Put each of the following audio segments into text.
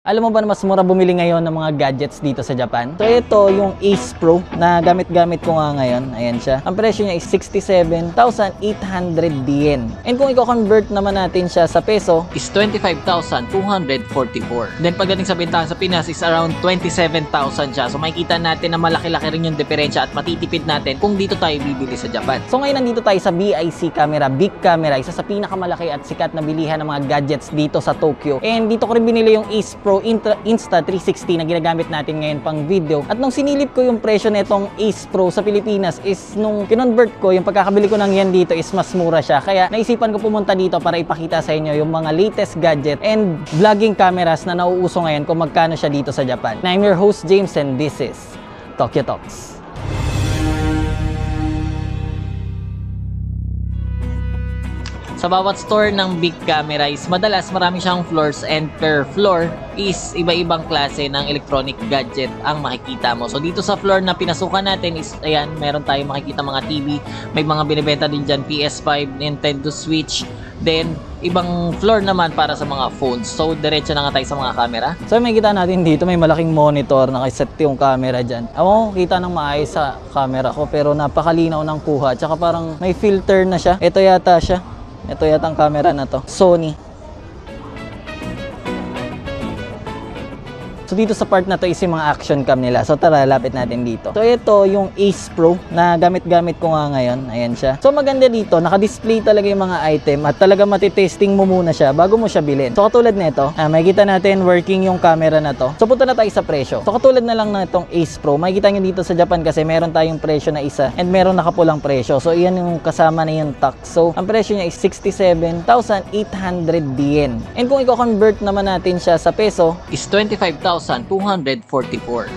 Alam mo ba na mas mura bumili ngayon ng mga gadgets dito sa Japan? So ito yung Ace Pro na gamit-gamit ko nga ngayon. Ayan siya. Ang presyo niya is 67,800 yen. And kung i-convert naman natin siya sa peso, is 25,244. Then pagdating sa bentahan sa Pinas is around 27,000 siya. So makikita natin na malaki-laki rin yung diferensya at matitipid natin kung dito tayo bibili sa Japan. So ngayon nandito tayo sa BIC Camera, Big Camera, isa sa pinakamalaki at sikat na bilihan ng mga gadgets dito sa Tokyo. And dito ko rin binili yung Ace Pro Insta360 na ginagamit natin ngayon pang video. At nung sinilip ko yung presyo nitong Ace Pro sa Pilipinas is nung kinonvert ko, yung pagkakabili ko ng yen dito is mas mura siya. Kaya naisipan ko pumunta dito para ipakita sa inyo yung mga latest gadget and vlogging cameras na nauuso ngayon kung magkano siya dito sa Japan. I'm your host James and this is Tokyo Talks. Sa bawat store ng Big Camera is madalas marami siyang floors and per floor is iba-ibang klase ng electronic gadget ang makikita mo. So dito sa floor na pinasukan natin is ayan, meron tayong makikita mga TV, may mga binibenta din dyan PS5, Nintendo Switch, then ibang floor naman para sa mga phones. So diretso na nga tayo sa mga camera. So may kita natin dito, may malaking monitor na nakaset yung camera dyan. Ako kita ng maayos sa camera ko pero napakalinaw ng kuha. Tsaka parang may filter na siya. Ito yata siya. Ito yata ang camera na to. Sony. So dito sa part na to is yung mga action cam nila. So tara, lapit natin dito. So ito yung Ace Pro na gamit-gamit ko nga ngayon. Ayan siya. So maganda dito, naka-display talaga yung mga item at talaga matitesting mo muna siya bago mo siya bilhin. So katulad nito, makikita natin working yung camera na to. So punta na tayo sa presyo. So katulad na lang na itong Ace Pro, makikita nyo dito sa Japan kasi meron tayong presyo na isa and meron nakapulang presyo. So iyan yung kasama na yung tax. So ang presyo niya is 67,800 yen. And kung i-convert naman natin siya sa peso, is 25,244.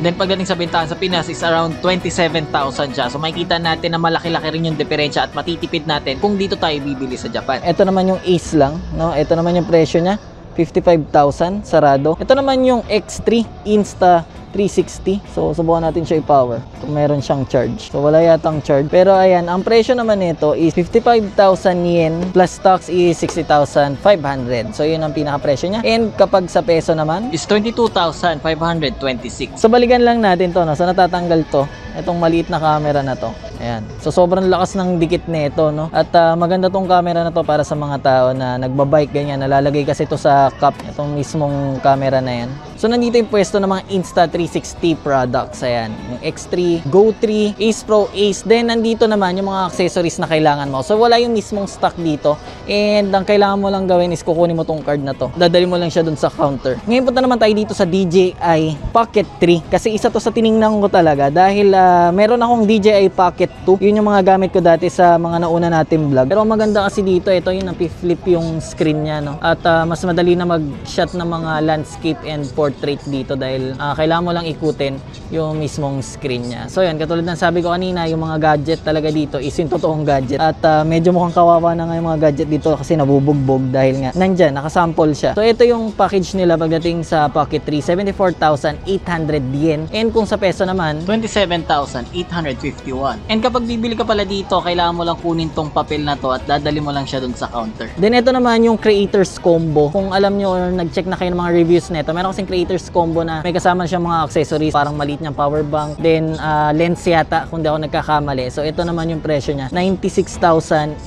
Then pagdating sa bentahan sa Pinas is around 27,000 siya. So makikita natin na malaki-laki rin yung diferensya at matitipid natin kung dito tayo bibili sa Japan. ito naman yung Ace lang, no? Ito naman yung presyo niya, 55,000 sarado. Ito naman yung X3 Insta360. So subukan natin siya i-power kung meron siyang charge. So wala yatang charge. Pero ayan, ang presyo naman nito is 55,000 yen plus tax is 60,500. So yun ang pinaka-presyo niya. And kapag sa peso naman is 22,526. so balikan lang natin to, no? So natatanggal to, itong maliit na camera na to. Ayan. So sobrang lakas ng dikit nito, no? At maganda tong camera na to para sa mga tao na nagbabike ganyan. Nalalagay kasi ito sa cup, itong mismong camera na yan. So nandito yung pwesto ng mga Insta360 products. Ayan. Yung X3, Go 3, Ace Pro, Ace. Then nandito naman yung mga accessories na kailangan mo. So wala yung mismong stock dito. And ang kailangan mo lang gawin is kukunin mo tong card na to. Dadali mo lang siya dun sa counter. Ngayon punta naman tayo dito sa DJI Pocket 3. Kasi isa to sa tiningnan ko talaga. Dahil meron akong DJI Pocket 2. Yun yung mga gamit ko dati sa mga nauna natin vlog. Pero maganda kasi dito, ito yung napi-flip yung screen niya, no? At mas madali na mag-shot ng mga landscape and portrait dito dahil kailangan mo lang ikutin yung mismong screen niya. So yan, katulad ng sabi ko kanina, yung mga gadget talaga dito is yung totoong gadget. At medyo mukhang kawawa na nga yung mga gadget dito kasi nabubugbog dahil nga nandyan, nakasample siya. So ito yung package nila pagdating sa Pocket 3, 74,800 yen. And kung sa peso naman, 27,851. And kapag bibili ka pala dito, kailangan mo lang kunin tong papel na to at dadali mo lang siya dun sa counter. Then ito naman yung Creators Combo. Kung alam nyo or nag-check na kayo ng mga reviews nito, meron kasing Creators Combo na may kasama siya mga accessories, parang maliit niyang power bank, then lens yata kung di ako nagkakamali. So ito naman yung presyo niya, 96,800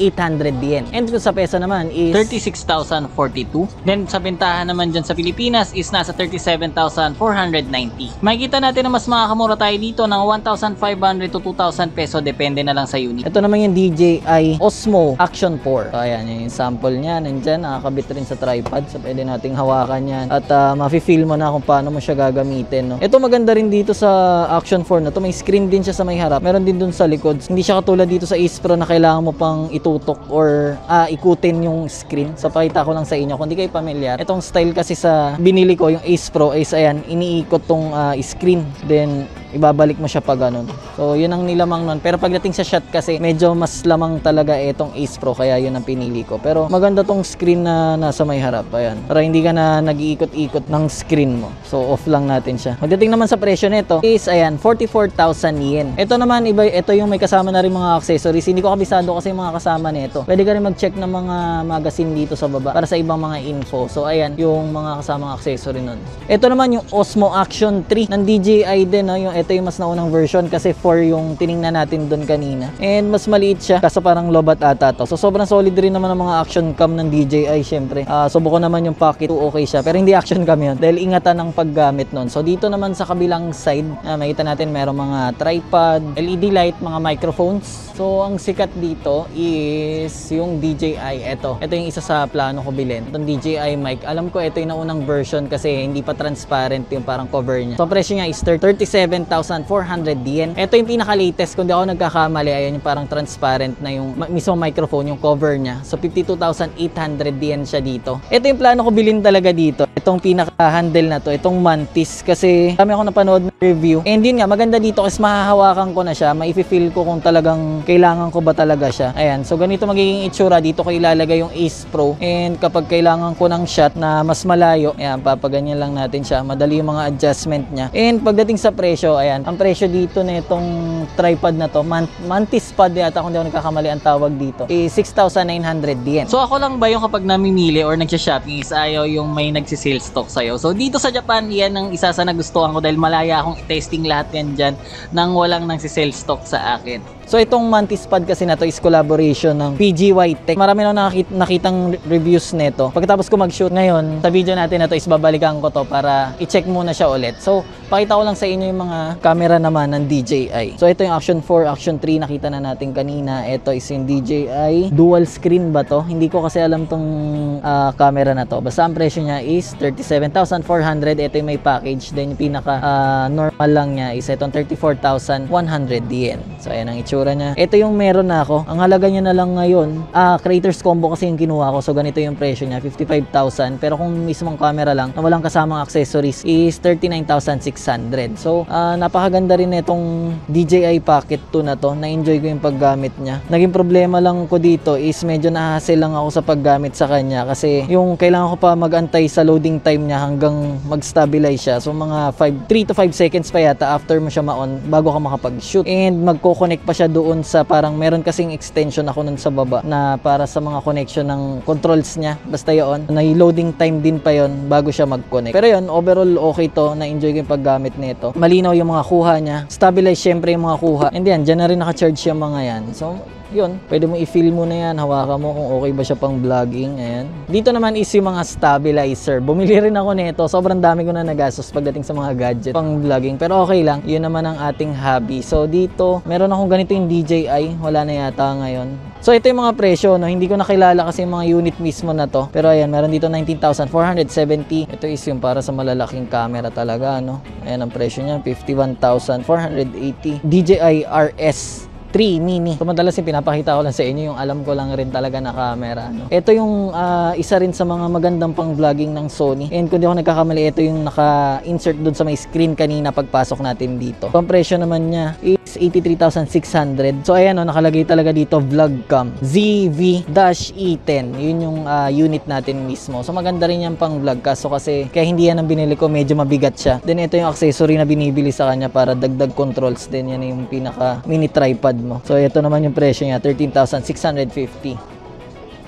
yen. And kung sa peso naman is 36,042. Then sa bentahan naman dyan sa Pilipinas is nasa 37,490. Makikita natin na mas makakamura tayo dito ng 1,500 to 2,000 peso, depende na lang sa unit. ito naman yung DJI Osmo Action 4. So ayan, yung sample niya, nandyan, nakakabit rin sa tripod. So pwede nating hawakan yan. At mafe-feel mo na kung paano mo siya gagamitin, no? Ito maganda rin dito sa Action 4 na to. May screen din siya sa may harap. Meron din dun sa likod. Hindi siya katulad dito sa Ace Pro na kailangan mo pang itutok or ikutin yung screen. So pakita ko lang sa inyo kung di kayo familiar. Itong style kasi sa binili ko, yung Ace Pro is ayan, iniikot tong screen. Then ibabalik mo siya pa ganun. So yun ang nilamang nun. Pero pagdating sa shot kasi medyo mas lamang talaga itong Ace Pro, kaya yun ang pinili ko. Pero maganda tong screen na nasa may harap, ayan, para hindi ka na nag-iikot-ikot ng screen mo. So off lang natin siya. Pagdating naman sa presyo nito is ayan, 44,000 yen. Ito naman iba, ito yung may kasama na rin mga accessories. Hindi ko kabisado kasi yung mga kasama nito. Pwede ka rin mag-check ng mga magazine dito sa baba para sa ibang mga info. So ayan, yung mga kasamang accessory nun. Ito naman yung Osmo Action 3 ng DJI din, no? Ito yung mas naunang version kasi 4 yung tiningnan natin doon kanina. And mas maliit siya kaso parang lobat ata to. So sobrang solid rin naman ang mga action cam ng DJI syempre. Subukan naman yung Pocket 2, okay siya. Pero hindi action cam yun dahil ingatan ng paggamit nun. So dito naman sa kabilang side, makita natin meron mga tripod, LED light, mga microphones. So ang sikat dito is yung DJI. Ito yung isa sa plano ko bilhin. Itong DJI mic. Alam ko ito yung naunang version kasi hindi pa transparent yung parang cover niya. So presyo niya is 37,400 yen. Ito yung pinaka-latest. Kung di ako nagkakamali, ayan yung parang transparent na yung mismo microphone, yung cover niya. So 52,800 yen siya dito. Ito yung plano ko bilhin talaga dito. Itong pinaka-handle na to, itong Mantis, kasi dami ako napanood na review. And yun nga, maganda dito kasi mahahawakan ko na siya, maififeel ko kung talagang kailangan ko ba talaga siya. Ayan, so ganito magiging itsura. Dito ko ilalagay yung Ace Pro. And kapag kailangan ko ng shot na mas malayo, ayan, papaganyan lang natin siya. Madali yung mga adjustment niya. And pagdating sa presyo, ayan, ang presyo dito na itong tripod na to, Mantis Pod yata kung di ako nagkakamali ang tawag dito, is 6,900 yen. So ako lang ba yung kapag namimili or nagsha-shopping is ayaw yung may nagsisale stock sa'yo? So dito sa Japan, yan ang isa sa nagustuhan ko dahil malaya akong i-testing lahat yan dyan nang walang nagsisale stock sa akin. So itong Mantis Pod kasi na to is collaboration ng PGY Tech. Marami na nakitang reviews nito. Pagkatapos ko mag-shoot ngayon, sa video natin na to is babalikan ko to para i-check muna siya ulit. So pakita ko lang sa inyo yung mga camera naman ng DJI. So ito yung Action 4, Action 3 nakita na natin kanina. Ito is yung DJI dual screen ba to? Hindi ko kasi alam tong camera na to. Basta ang presyo niya is 37,400. Ito yung may package. Then yung pinaka normal lang niya is itong 34,100 yen. So ayan ang itsura niya. Ito yung meron na ako. Ang halaga niya na lang ngayon, creators combo kasi yung kinuha ko. So ganito yung presyo niya, 55,000. Pero kung mismong camera lang na walang kasamang accessories is 39,600. So napakaganda rin itong DJI Pocket 2 na to. Na-enjoy ko yung paggamit niya. Naging problema lang ko dito is medyo nahassle lang ako sa paggamit sa kanya kasi yung kailangan ko pa mag-antay sa loading time niya hanggang mag-stabilize siya. So mga 3 to 5 seconds pa yata after mo siya ma-on bago ka makapag-shoot. And magko-connect pa siya doon sa parang meron kasing extension ako nun sa baba na para sa mga connection ng controls niya. Basta yun, loading time din pa yon bago siya mag-connect. Pero yun, overall okay to. Na-enjoy ko yung paggamit nito. Malinaw yung mga kuha niya. Stabilize syempre yung mga kuha. And yan, dyan na rin naka-charge yung mga yan. So, yun, pwede mo i-feel mo na yan, hawakan mo kung okay ba siya pang vlogging. Ayan. Dito naman is yung mga stabilizer. Bumili rin ako nito. Sobrang dami ko na nagastos pagdating sa mga gadget pang vlogging. Pero okay lang, yun naman ang ating hobby. So dito, meron akong ganito yung DJI. Wala na yata ngayon. So ito yung mga presyo, no? Hindi ko nakilala kasi yung mga unit mismo na to. Pero ayan, meron dito 19,470. Ito is yung para sa malalaking camera talaga, no? Ayan ang presyo niya, 51,480. DJI RS 3 mini. So madalas yung pinapakita ko lang sa inyo yung alam ko lang rin talaga na camera. No? Ito yung isa rin sa mga magandang pang vlogging ng Sony. And kung di ako nagkakamali, ito yung naka-insert dun sa may screen kanina pagpasok natin dito. So ang presyo naman niya is 83,600. So ayan, no, nakalagay talaga dito Vlogcam ZV-E10. Yun yung unit natin mismo. So maganda rin yan pang vlog. Kaso kasi kaya hindi yan ang binili ko, medyo mabigat siya. Then ito yung accessory na binibili sa kanya para dagdag controls din. Yan yung pinaka mini tripod mo. So ito naman yung presyo niya, 13,650.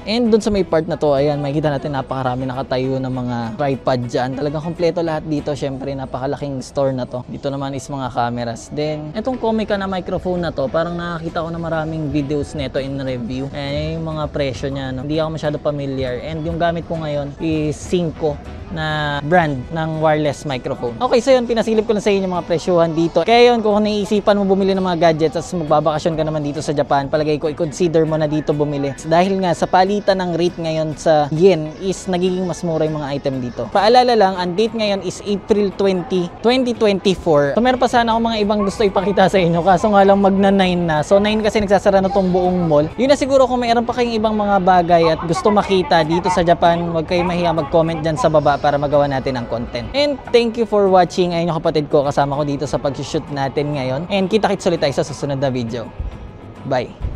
And dun sa may part na to, ayan, makikita natin napakarami nakatayo ng mga tripod dyan. Talagang kompleto lahat dito. Syempre, napakalaking store na to. Dito naman is mga cameras. Then, itong Comica na microphone na to, parang nakakita ko na maraming videos nito in review. Ayan yung mga presyo niya. No? Hindi ako masyado familiar. And yung gamit ko ngayon is Synco na brand ng wireless microphone. Okay, so yun, pinasilip ko na sa inyo mga presyohan dito. Kaya yun, kung naisipan mo bumili ng mga gadgets at magbabakasyon ka naman dito sa Japan, palagay ko, i-consider mo na dito bumili. Dahil nga, sa palitan ng rate ngayon sa yen is nagiging mas mura yung mga item dito. Paalala lang, ang date ngayon is April 20, 2024. So meron pa sana ako mga ibang gusto ipakita sa inyo, kaso nga lang magna 9 na. So 9 kasi nagsasara na tong buong mall. Yun na siguro kung mayroon pa kayong ibang mga bagay at gusto makita dito sa Japan, huwag kayong mahiya mag-comment dyan sa baba. para magawa natin ang content. And thank you for watching. Ayun yung kapatid ko, kasama ko dito sa pag-shoot natin ngayon. And kita-kits ulit tayo sa susunod na video. Bye!